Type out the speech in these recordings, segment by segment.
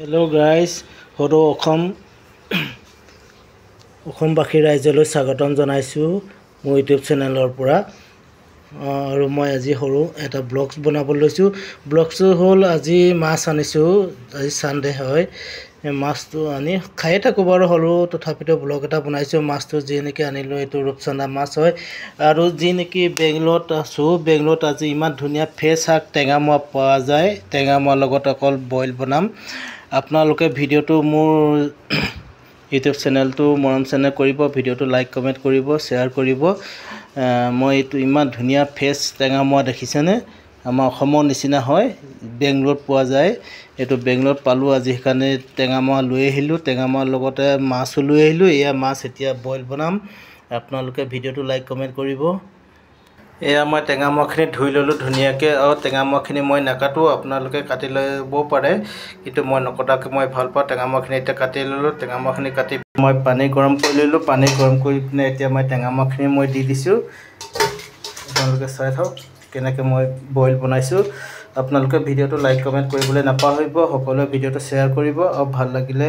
Hello guys, হৰো অসমবাসী ৰাইজলৈ স্বাগতম জনাইছো মোৰ ইউটিউব চেনেলৰ পৰা আৰু মই আজি হৰো এটা ব্লগছ বনাবলৈ লৈছো ব্লগছ হ'ল আজি মাছ আনিছো আজি সানডে হয় মাছটো আনি খাই থাকো বাৰু হলো তথাপিতো ব্লগ এটা বনাইছো মাছটো যি নেকি আনিলো এটো ৰূপচন্দা মাছ হয় আৰু যি নেকি বেংগলত আছো বেংগলত আজি ইমান ধুনিয়া ফ্ৰেছ শাক টেঙামৰা পোৱা যায় টেঙামৰা লগত অকল বইল বনাম আপোনালোকে ভিডিওটো মোৰ ইউটিউব চেনেলটো মৰম চেনেল কৰিব ভিডিওটো লাইক কমেন্ট কৰিব শেয়াৰ কৰিব মই এটো ইমান ধুনিয়া ফ্ৰেছ টেঙামৰা দেখিছেনে আমাৰ অসমৰ নিচিনা হয় বেংগলত পোৱা যায় এটো বেংগলত পালো আজি কাৰণে টেঙামৰা লৈ আহিলো টেঙামৰাৰ লগতে মাছ লৈ আহিলো এয়া মাছ এতিয়া বইল বনাম আপোনালোকে ভিডিওটো লাইক কমেন্ট কৰিব এয়া মই টেঙামৰাখিনি ধুই ললো ধুনিয়াকে আৰু টেঙামৰাখিনি মই নাকাটো আপোনালোকে কাটি লব পাৰে কিন্তু মই নকটাকে মই ভাল পাওঁ টেঙামৰাখিনি এটা কাটি ললো টেঙামৰাখিনি কাটি মই পানী গৰম কৰি ললো পানী গৰম কৰি পিনে এতিয়া মই টেঙামৰাখিনি মই দি দিছো আপোনালোকে চাই থাকক কেনেকৈ মই বইল বনাইছো আপোনালোকে ভিডিওটো লাইক কমেন্ট কৰিবলৈ নাপাহৰিব সকলোৱে ভিডিওটো শেয়াৰ কৰিব আৰু ভাল লাগিলে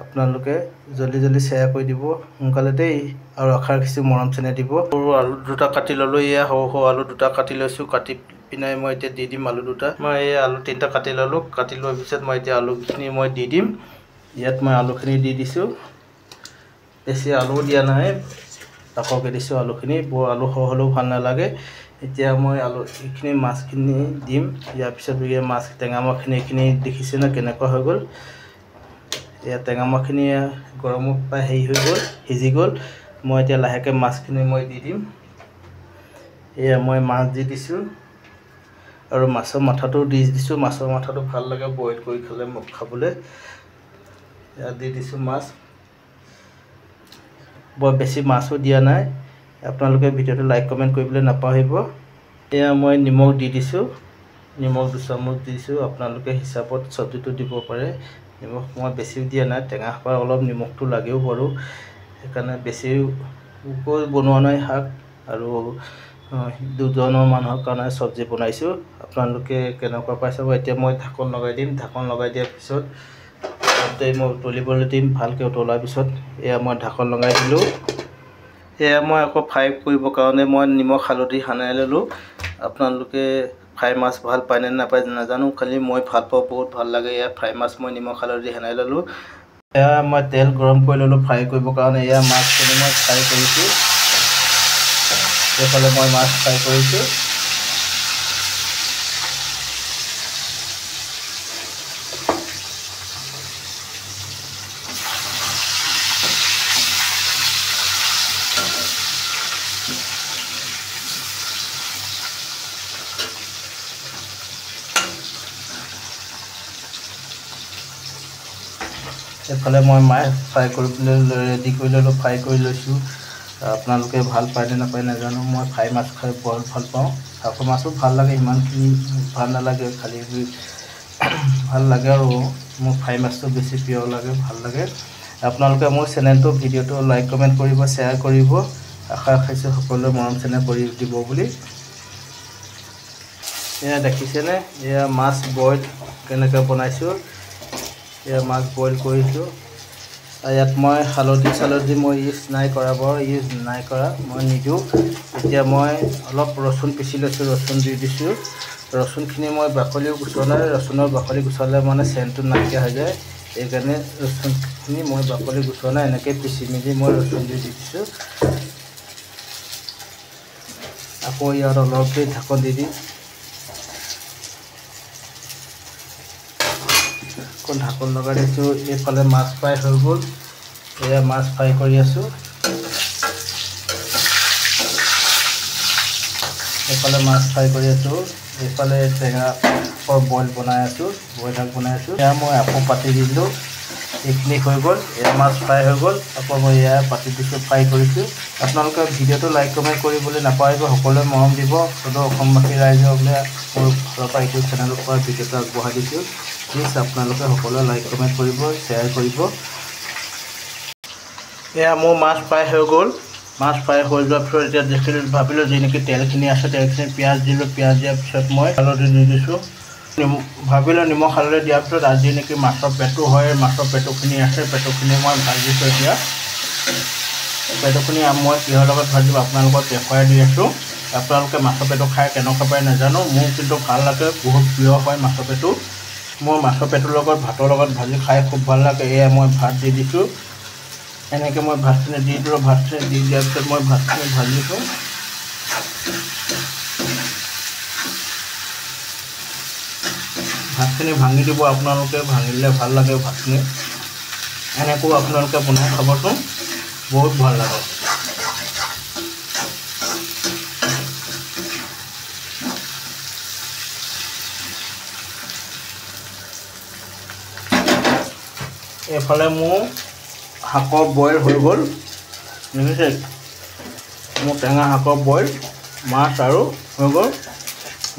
আপোনালোকে জলদি জলদি শেয়াৰ কৰি দিব সোনকালে দেই আৰু আশা ৰাখিছো মৰম চেনে দিব সৰু আলু দুটা কাটি ললো ইয়া সৰু আলু দুটা কাটি লৈছো কাটি পিনাই মই এতিয়া দি দিম আলু দুটা মই এই আলু তিনটা কাটি ললো কাটি লোৱাৰ পিছত মই এতিয়া আলুখিনি মই দি দিম ইয়াত মই আলুখিনি দি দিছো বেছি আলু দিয়া নাই তাককে দিছো আলুখিনি বৰ আলু হলেও ভাল নালাগে এতিয়া মই আলু ইখিনি মাছখিনি দিম ইয়াৰ পিছত এই মাছ টেঙামৰাখিনি দেখিছে না কেনেকুৱা হৈ গল এয়া টেঙামৰাখিনি গৰমত পাই হেই হৈ গল হিজি গল মই এতিয়া লাহেকে মাছখিনি মই দি দিম এয়া মই মাছ দি দিছো আৰু মাছৰ মাথাটো দি দিছো মাছৰ মাথাটো ভাল লাগে বইল কৰি খালে মোক খাবলৈ এয়া দি দিছো মাছ বৰ বেছি মাছও দিয়া নাই আপোনালোকে ভিডিওটো লাইক কমেন্ট কৰিবলৈ নাপাহৰিব এয়া মই নিমখ দি দিছো নিমখ 2 চামুচ দিছো আপোনালোকে হিচাপত সবজিটো দিব পাৰে নিমখ মই বেছি দিয়া নাই টেঙা খোৱা অলপ নিমখটো লাগেও বাৰু সেইকাৰণে বেছি উকল বনোৱা নাই শাক আৰু দুজনৰ মানুহৰ কাৰণে সবজি বনাইছো আপোনালোকে কেনেকুৱা পাইছে এতিয়া মই ঢাকন লগাই দিম ঢাকন লগাই দিয়াৰ পিছত মই উতলিবলৈ দিম ভালকৈ উতলাৰ পিছত এয়া মই ঢাকন লগাই দিলো এয়া মই আকৌ ফ্ৰাই কৰিব কাৰণে মই নিমখ হালধি সানাই ললো আপোনালোকে ফ্ৰাই মাছ ভাল পায় নে নাপায় নাজানো খালি মই ভাল পাওঁ বহুত ভাল লাগে এয়া ফ্ৰাই মাছ মই নিমখ হালধি সানাই ললো এয়া মই তেল গৰম কৰি ললো ফ্ৰাই কৰিব কাৰণে এয়া মাছখিনি মই ফ্ৰাই কৰিছো এফালে মই মাছ ফ্ৰাই কৰিছো এফালে মই মাছ ফ্ৰাই কৰিবলৈ ৰেডি কৰি ললো ফ্ৰাই কৰি লৈছো আপোনালোকে ভাল পায় নে নাপায় নাজানো মই ফ্ৰাই মাছ খাই বহুত ভাল পাওঁ আকৌ মাছো ভাল লাগে ইমানখিনি ভাল নালাগে খালি ভাল লাগে আৰু মোৰ ফ্ৰাই মাছটো বেছি প্ৰিয় লাগে ভাল লাগে আপোনালোকে মোৰ চেনেলটো ভিডিওটো লাইক কমেন্ট কৰিব শেয়াৰ কৰিব আশা ৰাখিছো সকলোৱে মৰম চেনেল কৰি দিব বুলি এয়া দেখিছেনে এয়া মাছ বইল কেনেকৈ বনাইছো এয়া মাছ বইল কৰিছো ইয়াত মই হালধি চালধি মই ইউজ নাই কৰা মই নিদু এতিয়া মই অলপ ৰসুন পিছি লৈছো ৰসুন দি দিছো ৰসুনখিনি মই বাকলিও গুচোৱা নাই ৰসুনৰ বাকলি গুচালে মানে সেন্টটো নাইকিয়া হৈ যায় এই কাৰণে ৰসুনখিনি মই বাকলি গুচোৱা নাই এনেকৈ পিছি মিলি মই ৰসুন দি দিছো আকৌ ইয়াত অলপ ঢাকন দি দিম ঢাকন লগাই দিছো এফালে মাছ ফ্ৰাই হৈ গল এয়া মাছ ফ্ৰাই কৰি আছো এফালে মাছ ফ্ৰাই কৰি আছো এফালে টেঙা বইল বনাই আছো এয়া মই আকৌ পাতি দিলো এইখিনি হৈ গল এয়া মাছ ফ্ৰাই হৈ গল আকৌ মই এয়া পাতি দিছো ফ্ৰাই কৰিছো আপোনালোকে ভিডিওটো লাইক কমেন্ট কৰিবলৈ নাপাহৰিব সকলোৱে মৰম দিব সদৌ অসমবাসী ৰাইজসকলে মোৰ ফালৰ পৰা ইউটিউব চেনেলৰ পৰা ভিডিওটো আগবঢ়াই দিছো প্লিজ আপোনালোকে সকলোৱে লাইক কমেন্ট কৰিব শেয়াৰ কৰিব এয়া মোৰ মাছ ফ্ৰাই হৈ গল মাছ ফ্ৰাই হৈ যোৱাৰ পিছত এতিয়া দেখিলো ভাবিলো যে নেকি তেলখিনি আছে তেলখিনি পিয়াজ দিলো পিয়াজ দিয়াৰ পিছত মই হালধি দি দিছো ভাবিলে নিমখ হালধি দিয়াৰ পিছত আজি নেকি মাছৰ পেটু হয়, মাছৰ পেটুখিনি আছে, পেটুখিনি মই ভাজিছোঁ। এতিয়া পেটুখিনি মই কিহৰ লগত ভাজিম আপোনালোকক দেখুৱাই দি আছোঁ। আপোনালোকে মাছৰ পেটু খাই কেনেকুৱা পায় নাজানো, মোৰ কিন্তু ভাল লাগে, বহুত প্ৰিয় হয় মাছৰ পেটু। মই মাছৰ পেটুৰ লগত ভাতৰ লগত ভাজি খাই খুব ভাল লাগে। এয়া মই ভাত দি দিছোঁ, এনেকৈ মই ভাতখিনি দি দিলোঁ। ভাতখিনি দি দিয়াৰ পিছত মই ভাতখিনি ভাজিছোঁ। ভাতখিনি ভাঙি দিব আপোনালোকে, ভাঙিলে ভাল লাগে ভাতখিনি। এনেকৈও আপোনালোকে বনাই খাবচোন, বহুত ভাল লাগে। এইফালে মোৰ শাকৰ বইল হৈ গ'ল, দেখিছে? মোৰ টেঙা শাকৰ বইল মাছ আৰু হৈ গ'ল।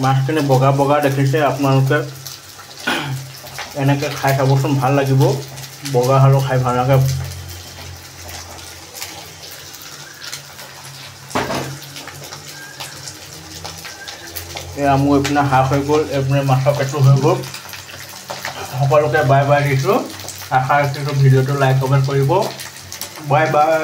মাছখিনি বগা বগা দেখিছে আপোনালোকে, এনেকৈ খাই চাবচোন, ভাল লাগিব। বগা হ'লেও খাই ভাল লাগে। এয়া মোৰ এইপিনে শাক হৈ গ'ল, এইপিনে মাছৰ পেটু হৈ গ'ল। সকলোকে বাই বাই দিছোঁ। আশা ৰাখিছোঁ ভিডিঅ'টো লাইক কমেণ্ট কৰিব। Bye bye.